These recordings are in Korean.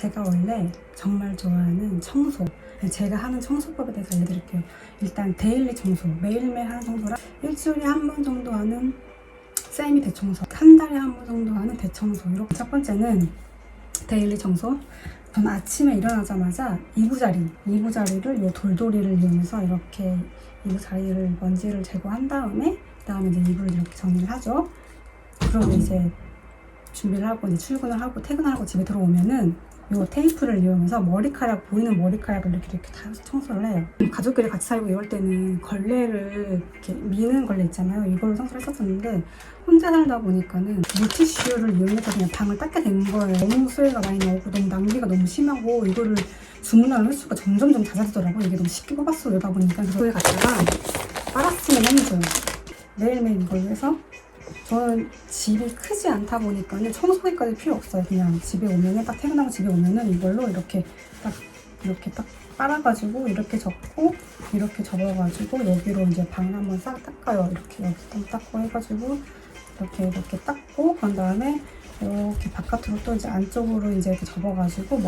제가 원래 정말 좋아하는 청소, 제가 하는 청소법에 대해서 알려드릴게요. 일단 데일리 청소, 매일매일 하는 청소랑 일주일에 한 번 정도 하는 세미 대청소, 한 달에 한 번 정도 하는 대청소. 이렇게 첫 번째는 데일리 청소. 저는 아침에 일어나자마자 이부자리를 이 돌돌이를 이용해서 이렇게 이부자리를 먼지를 제거한 다음에 그다음에 이제 이불을 이렇게 정리를 하죠. 그리고 이제 준비를 하고 이제 출근을 하고 퇴근을 하고 집에 들어오면은 요 테이프를 이용해서 보이는 머리카락을 이렇게 다 청소를 해요. 가족끼리 같이 살고 이럴 때는 걸레를 이렇게 미는 걸레 있잖아요. 이걸로 청소를 했었는데 혼자 살다 보니까는 물티슈를 이용해서 그냥 방을 닦게 된 거예요. 너무 수해가 많이 나오고 너무 낭비가 너무 심하고 이거를 주문하는 횟수가 점점 잦아지더라고요. 이게 너무 쉽게 뽑았어 이러다 보니까 그거에 갖다가 빨았으면 해줘요. 매일매일 이걸로 해서 저는 집이 크지 않다 보니까는 청소기까지 필요 없어요. 그냥 집에 오면은 딱 퇴근하고 집에 오면은 이걸로 이렇게 딱 빨아가지고 이렇게 접고 이렇게 접어가지고 여기로 이제 방을 한번 싹 닦아요. 이렇게 여기 닦고 해가지고 이렇게 닦고 그런 다음에 이렇게 바깥으로 또 이제 안쪽으로 이제 이렇게 접어가지고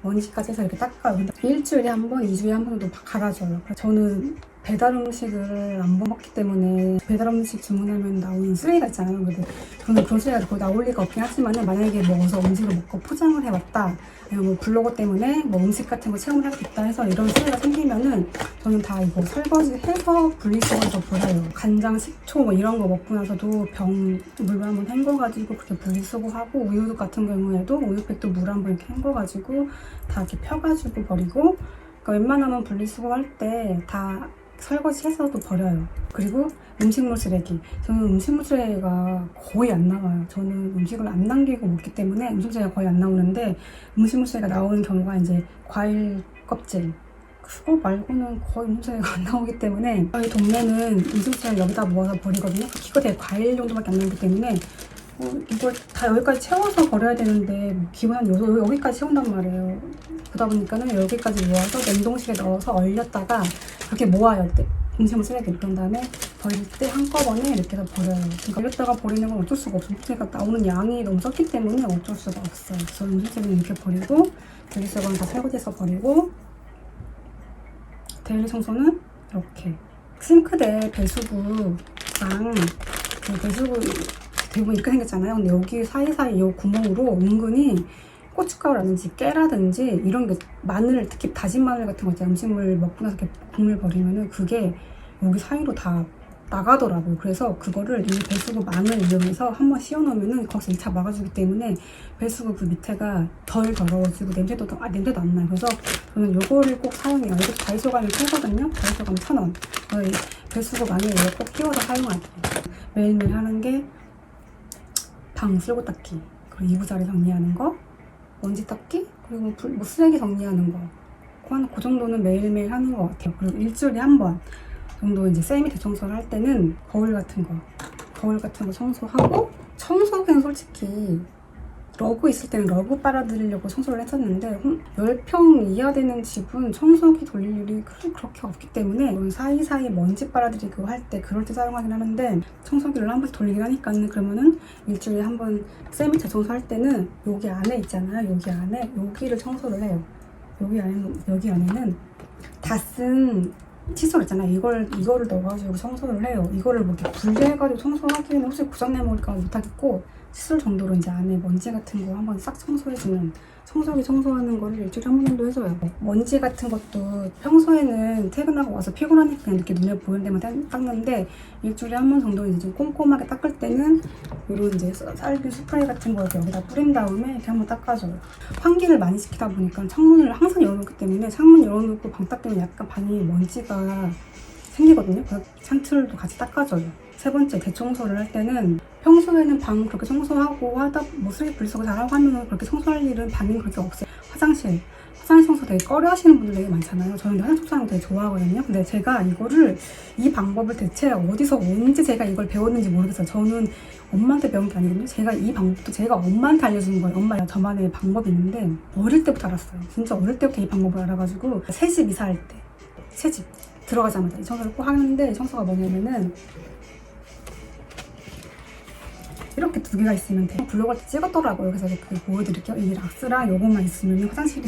먼지까지 해서 이렇게 닦아요. 근데 일주일에 한 번, 2주에 한 번 정도 갈아줘요. 저는 배달 음식을 안 먹기 때문에 배달 음식 주문하면 나오는 쓰레기가 있잖아요. 근데 저는 그런 쓰레기가 거의 나올 리가 없긴 하지만은 만약에 먹어서 음식을 먹고 포장을 해왔다, 아니면 뭐 블로거 때문에 뭐 음식 같은 거 체험을 하겠다 해서 이런 쓰레기가 생기면은 저는 다 이거 설거지해서 분리수거해서 버려요. 간장, 식초 뭐 이런 거 먹고 나서도 병 물로 한번 헹궈가지고 그렇게 분리수거하고 우유 같은 경우에도 우유팩도 물 한번 이렇게 헹궈가지고 다 이렇게 펴가지고 버리고, 그러니까 웬만하면 분리수거할 때 다 설거지해서도 버려요. 그리고 음식물 쓰레기. 저는 음식물 쓰레기가 거의 안 나와요. 저는 음식을 안 남기고 먹기 때문에 음식물 쓰레기가 거의 안 나오는데, 음식물 쓰레기가 나오는 경우가 이제 과일 껍질, 그거 말고는 거의 음식물 쓰레기가 안 나오기 때문에 저희 동네는 음식물 쓰레기 여기다 모아서 버리거든요. 기껏 해 과일 정도밖에 안 나오기 때문에 이걸 다 여기까지 채워서 버려야 되는데 기본 한 여기까지 채운단 말이에요. 그러다 보니까는 여기까지 모아서 냉동실에 넣어서 얼렸다가 그렇게 모아요. 음식물 쓰레기를. 그런 다음에 버릴 때 한꺼번에 이렇게 해서 버려요. 그러니까 얼렸다가 버리는 건 어쩔 수가 없어요. 그러니까 나오는 양이 너무 적기 때문에 어쩔 수가 없어요. 그래서 음식물 쓰레기는 이렇게 버리고, 분리수거는 다 설거지해서 버리고, 데일리 청소는 이렇게 싱크대 배수구랑 그 배수구 대부분 이렇게 생겼잖아요. 근데 여기 사이사이 이 구멍으로 은근히 고춧가루라든지 깨라든지 이런 게, 마늘, 특히 다진 마늘 같은 거 있잖아요. 음식물 먹고 나서 이렇게 국물 버리면은 그게 여기 사이로 다 나가더라고요. 그래서 그거를 이 배수구 망을 이용해서 한번 씌워놓으면은 거기서 2차 막아주기 때문에 배수구 그 밑에가 덜 더러워지고 냄새도 안 나요. 그래서 저는 요거를 꼭 사용해요. 이거 다이소 가면 팔거든요. 다이소 가면 1,000원. 저희 배수구 망에 이거 꼭 끼워서 사용할게요. 매일매일 하는 게 방 쓸고 닦기, 그리고 이부자리 정리하는 거, 먼지 닦기, 그리고 뭐 쓰레기 정리하는 거. 그 정도는 매일매일 하는 것 같아요. 그리고 일주일에 한 번 정도 이제 세미 대청소를 할 때는 거울 같은 거 청소하고, 청소기는 솔직히 러그 있을 때는 러그 빨아들이려고 청소를 했었는데 10평 이하 되는 집은 청소기 돌릴 일이 그렇게 없기 때문에 사이사이 먼지 빨아들이고 할 때 그럴 때 사용하긴 하는데, 청소기를 한 번씩 돌리긴 하니까는 그러면은 일주일에 한 번 세미 대청소할 때는 여기 안에 있잖아요. 여기 안에 여기를 청소를 해요. 여기 안에는 다 쓴 칫솔 있잖아요. 이거를 넣어가지고 청소를 해요. 이거를 뭐 이렇게 분리해가지고 청소하기에는 혹시 고장내먹을까 못하겠고, 칫솔 정도로 이제 안에 먼지 같은 거 한번 싹 청소해주는, 청소기 청소하는 거를 일주일에 한 번 정도 해줘요. 먼지 같은 것도 평소에는 퇴근하고 와서 피곤하니까 그냥 이렇게 눈에 보이는 데만 닦는데, 일주일에 한 번 정도 이제 좀 꼼꼼하게 닦을 때는 이런 이제 쌀비 스프레이 같은 거 여기다 뿌린 다음에 이렇게 한번 닦아줘요. 환기를 많이 시키다 보니까 창문을 항상 열어놓기 때문에 창문 열어놓고 방 닦으면 약간 방이 먼지가 생기거든요. 그래서 창틀도 같이 닦아줘요. 세 번째, 대청소를 할 때는 평소에는 방 그렇게 청소하고 하다 뭐 쓰레기 분리수거 잘하고 하면 그렇게 청소할 일은 방엔 그렇게 없어요. 화장실 청소 되게 꺼려 하시는 분들 되게 많잖아요. 저는 화장실 청소하는 거 되게 좋아하거든요. 근데 제가 이 방법을 대체 어디서 언제 제가 이걸 배웠는지 모르겠어요. 저는 엄마한테 배운 게 아니거든요. 제가 이 방법도 제가 엄마한테 알려준 거예요. 엄마, 저만의 방법이 있는데 어릴 때부터 알았어요. 진짜 어릴 때부터 이 방법을 알아가지고 새집 이사할 때, 새집 들어가자마자 이 청소를 꼭 하는데, 청소가 뭐냐면은 이렇게 두 개가 있으면 돼. 블로그할 때 찍었더라고요. 그래서 그거 보여드릴게요. 이 락스랑 요것만 있으면 화장실이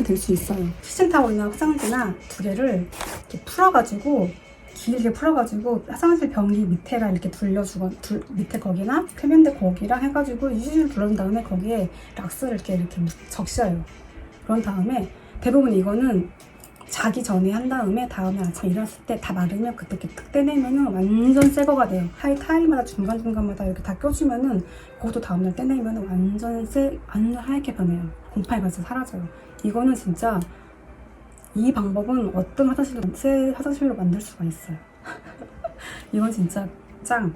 될 수 있어요. 키친타올이나 화장지나 두 개를 이렇게 풀어가지고 길게 풀어가지고 화장실 변기 밑에랑 이렇게 밑에 거기나 세면대 거기랑 해가지고 유지를 둘러준 다음에 거기에 락스를 이렇게 적셔요. 그런 다음에 대부분 이거는 자기 전에 한 다음에 아침에 일어났을 때 다 마르면 그때 이렇게 탁 떼내면은 완전 새 거가 돼요. 타일마다 중간중간마다 이렇게 다 껴주면은 그것도 다음날 떼내면은 완전 하얗게 변해요. 곰팡이가 진짜 사라져요. 이거는 진짜 이 방법은 어떤 새 화장실로 만들 수가 있어요. 이건 진짜 짱.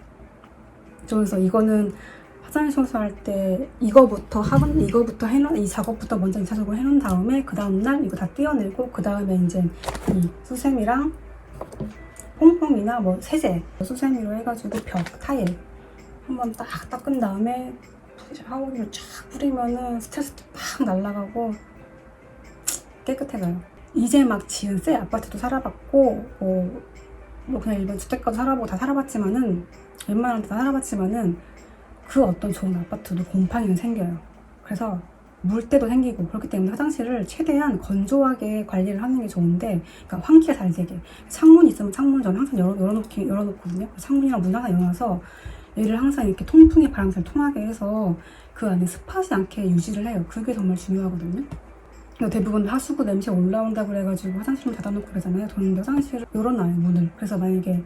그래서 이거는 화장실 청소할 때 이거부터 해놓은 이 작업부터 먼저 2차적으로 해놓은 다음에 그 다음날 이거 다 떼어내고 그 다음에 이제 이 수세미랑 퐁퐁이나 뭐 세제 수세미로 해가지고 벽 타일 한번 딱 닦은 다음에 샤워기를 쫙 뿌리면은 스트레스도 팍 날아가고 깨끗해져요. 이제 막 지은 새 아파트도 살아봤고 뭐 그냥 일반 주택가도 살아보고 다 살아봤지만은 웬만한 데 다 살아봤지만은 그 어떤 좋은 아파트도 곰팡이는 생겨요. 그래서 물때도 생기고 그렇기 때문에 화장실을 최대한 건조하게 관리를 하는 게 좋은데, 그러니까 환기가 잘 되게. 창문이 있으면 창문을 저는 항상 열어놓거든요. 창문이랑 문 항상 열어놔서 얘를 항상 이렇게 통풍에 바람 잘 통하게 해서 그 안에 습하지 않게 유지를 해요. 그게 정말 중요하거든요. 대부분 하수구 냄새 올라온다고 그래가지고 화장실을 닫아놓고 그러잖아요. 저는 화장실을 열어놔요, 문을. 그래서 만약에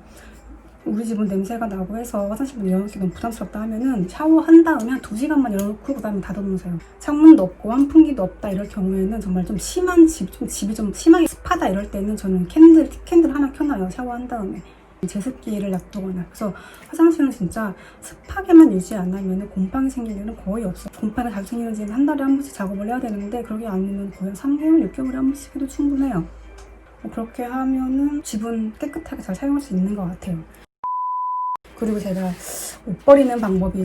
우리 집은 냄새가 나고 해서 화장실 문 열어놓기 너무 부담스럽다 하면은 샤워한 다음에 한 2시간만 열어놓고 그 다음에 닫아놓으세요. 창문도 없고 환풍기도 없다 이럴 경우에는 정말 좀 심한 집이 좀 심하게 습하다 이럴 때는 저는 캔들 하나 켜놔요. 샤워한 다음에. 제습기를 놔두거나. 그래서 화장실은 진짜 습하게만 유지 안 하면 곰팡이 생길 일은 거의 없어요. 곰팡이가 자주 생기는지는 한 달에 한 번씩 작업을 해야 되는데 그러게 아니면 거의 3개월, 6개월에 한 번씩 해도 충분해요. 그렇게 하면은 집은 깨끗하게 잘 사용할 수 있는 것 같아요. 그리고 제가 옷 버리는 방법이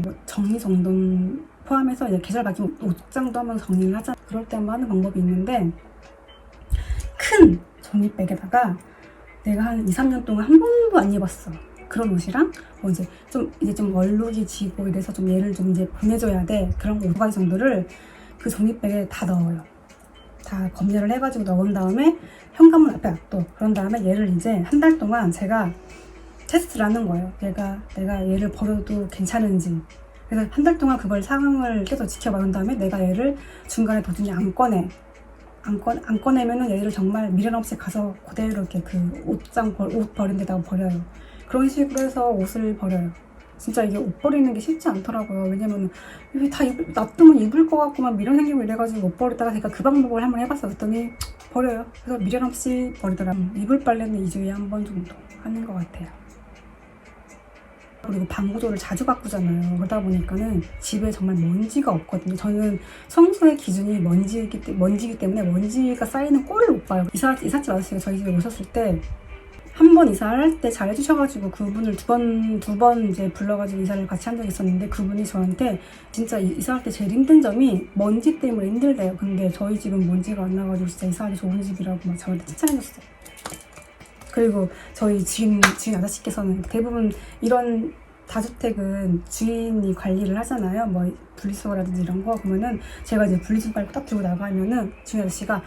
뭐 정리정돈 포함해서 이제 계절 바뀌면 옷장도 한번 정리를 하자. 그럴 때 한번 하는 방법이 있는데, 큰 종이백에다가 내가 한 2, 3년 동안 한 번도 안 입었어. 그런 옷이랑 뭐 이제 좀 얼룩이 지고 이래서 좀 얘를 좀 이제 보내줘야 돼. 그런 거 5가지 정도를 그 종이백에 다 넣어요. 다 검열을 해가지고 넣은 다음에 현관문 앞에 놔둬. 그런 다음에 얘를 이제 한 달 동안 제가 테스트를 하는 거예요. 내가 얘를 버려도 괜찮은지. 그래서 한 달 동안 그걸 상황을 계속 지켜봐온 다음에 내가 얘를 중간에 도중에 안 꺼내면은 얘를 정말 미련 없이 가서 그대로 이렇게 그 옷 버린 데다가 버려요. 그런 식으로 해서 옷을 버려요. 진짜 이게 옷 버리는 게 쉽지 않더라고요. 왜냐면 다 놔두면 입을 것 같고 막 미련 생기고 이래가지고 못 버리다가 제가 그 방법을 한번 해봤어. 그랬더니 버려요. 그래서 미련 없이 버리더라고요. 이불 빨래는 2주에 한 번 정도 하는 것 같아요. 그리고 방 구조를 자주 바꾸잖아요. 그러다 보니까는 집에 정말 먼지가 없거든요. 저는 청소의 기준이 먼지이기 때문에 먼지가 쌓이는 꼴을 못 봐요. 이삿집 아저씨가 저희 집에 오셨을 때 한 번 이사를 할 때 잘 해주셔가지고 그분을 두 번 이제 불러가지고 이사를 같이 한 적이 있었는데, 그분이 저한테 진짜 이사할 때 제일 힘든 점이 먼지 때문에 힘들대요. 근데 저희 집은 먼지가 안 나가지고 진짜 이사하기 좋은 집이라고 막 저한테 칭찬해줬어요. 그리고 저희 주인 아저씨께서는 대부분 이런 다주택은 주인이 관리를 하잖아요. 뭐 분리수거라든지 이런 거. 그러면은 제가 이제 분리수거 빨고 딱 들고 나가면은 주인 아저씨가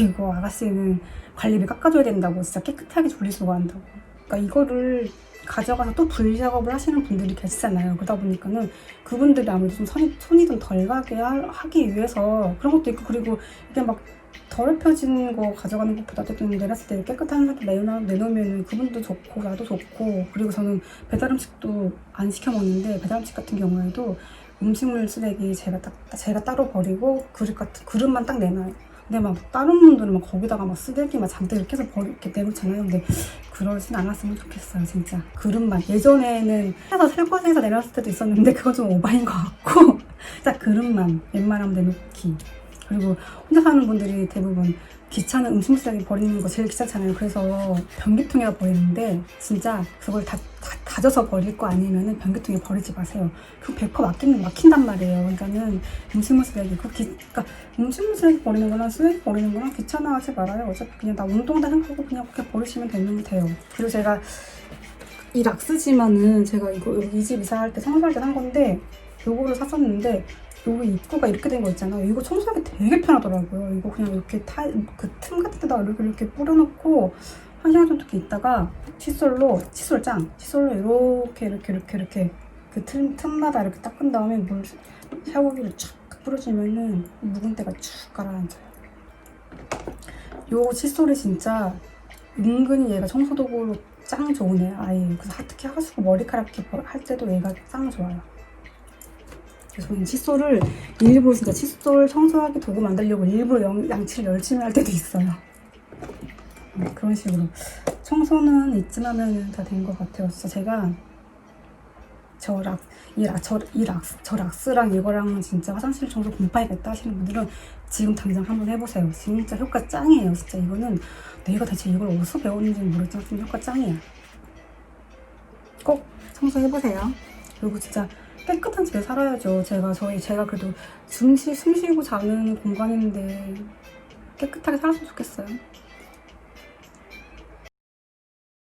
이거 아가씨는 관리비 깎아줘야 된다고, 진짜 깨끗하게 분리수거 한다고. 그러니까 이거를 가져가서 또 분리작업을 하시는 분들이 계시잖아요. 그러다 보니까는 그분들이 아무래도 좀 손이 좀 덜 가게 하기 위해서 그런 것도 있고, 그리고 이게 막 더럽혀진 거 가져가는 것보다 좀 내렸을 때 깨끗한 상태 내놓으면 그분도 좋고 나도 좋고. 그리고 저는 배달음식도 안 시켜 먹는데, 배달음식 같은 경우에도 음식물 쓰레기 제가 따로 버리고 그릇만 딱 내놔요. 근데 막 다른 분들은 막 거기다가 막 쓰레기 막 잔뜩 이렇게 해서 이렇게 내놓잖아요. 근데 그러진 않았으면 좋겠어요, 진짜. 그릇만. 예전에는 해서 설거지해서 내놨을 때도 있었는데 그건 좀 오바인 것 같고 딱 그릇만 웬만하면 내놓기. 그리고 혼자 사는 분들이 대부분 귀찮은 음식물 쓰레기 버리는 거 제일 귀찮잖아요. 그래서 변기통에다 버리는데 진짜 그걸 다 다져서 버릴 거 아니면은 변기통에 버리지 마세요. 그거 100% 막힌단 말이에요. 그러니까는 음식물 쓰레기, 그러니까 음식물 쓰레기 버리는 거랑 쓰레기 버리는 거랑 귀찮아하지 말아요. 어차피 그냥 나 운동한다 생각하고 그냥 그렇게 버리시면 돼요. 그리고 제가 이 락스지만은 제가 이거 이 집 이사할 때 청소할 때 산 건데 요거를 샀었는데 여기 입구가 이렇게 된 거 있잖아요. 이거 청소하기 되게 편하더라고요. 이거 그냥 이렇게 그 틈 같은 데다가 이렇게 뿌려놓고 1시간 정도 이렇게 있다가 칫솔로 이렇게 그 틈마다 이렇게 닦은 다음에 물 샤워기를 촥 뿌려주면은 묵은 때가 쭉 가라앉아요. 요 칫솔이 진짜 은근히 얘가 청소도구로 짱 좋으네 아예. 그래서 특히 하수구 머리카락 이렇게 할 때도 얘가 짱 좋아요. 그래서 저는 칫솔을 일부러 진짜 칫솔 청소하기 도구 만들려고 일부러 양치를 열심히 할 때도 있어요. 그런 식으로 청소는 이쯤 하면 다 된 것 같아요. 진짜 제가 저 락스랑 이거랑 진짜 화장실 청소 공파이겠다 하시는 분들은 지금 당장 한번 해보세요. 진짜 효과 짱이에요. 진짜 이거는 내가 대체 이걸 어디서 배웠는지는 모르겠지만 좀 효과 짱이에요. 꼭 청소해보세요. 그리고 진짜 깨끗한 집에 살아야죠. 제가 그래도 숨 쉬고 자는 공간인데 깨끗하게 살았으면 좋겠어요.